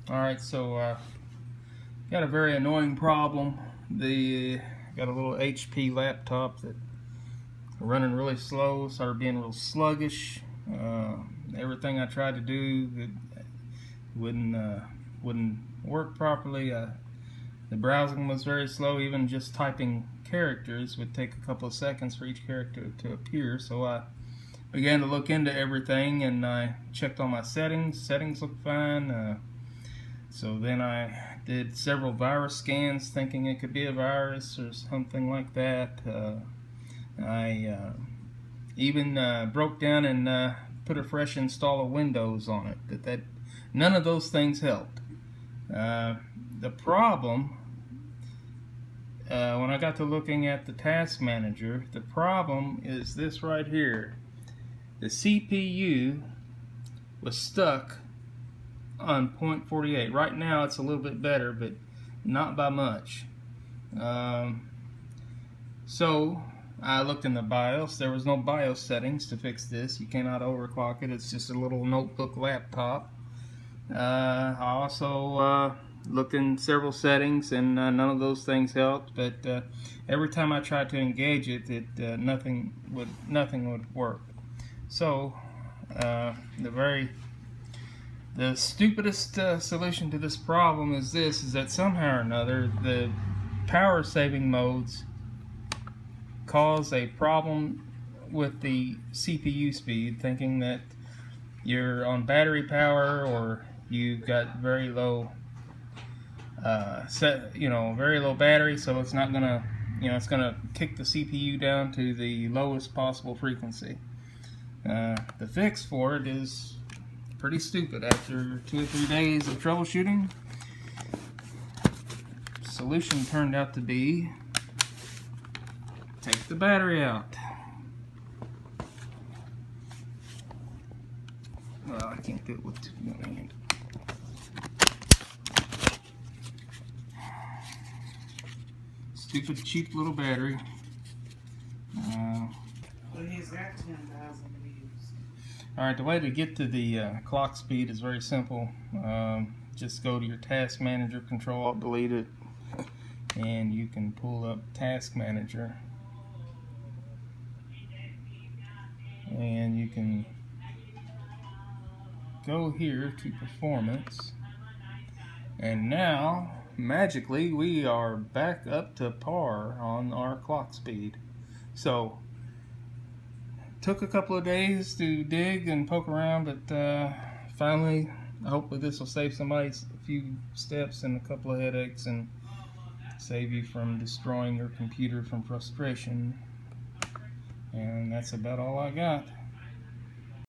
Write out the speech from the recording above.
Alright, so got a very annoying problem. Got a little HP laptop that running really slow, started being real sluggish. Everything I tried to do wouldn't work properly. The browsing was very slow. Even just typing characters would take a couple of seconds for each character to appear. So I began to look into everything, and I checked all my settings. Settings looked fine. So then I did several virus scans thinking it could be a virus or something like that. I even broke down and put a fresh install of Windows on it. None of those things helped. The problem, when I got to looking at the task manager, the problem is this right here. The CPU was stuck on 0.48. Right now it's a little bit better, but not by much. So I looked in the BIOS. There was no BIOS settings to fix this. You cannot overclock it. It's just a little notebook laptop. I also looked in several settings, and none of those things helped. But every time I tried to engage it, nothing would work. So the stupidest solution to this problem is that somehow or another the power saving modes cause a problem with the CPU speed, thinking that you're on battery power or you've got very low very low battery, so it's not gonna it's gonna kick the CPU down to the lowest possible frequency. The fix for it is pretty stupid. After 2 or 3 days of troubleshooting, the solution turned out to be take the battery out. Well, I can't do it with one hand. Stupid cheap little battery. Well, he's got 10,000 views. Alright, the way to get to the clock speed is very simple. Just go to your task manager, Control Alt Delete it, and you can pull up Task Manager, and you can go here to Performance, and now magically we are back up to par on our clock speed. So took a couple of days to dig and poke around, but finally, hopefully this will save somebody a few steps and a couple of headaches and save you from destroying your computer from frustration. And that's about all I got.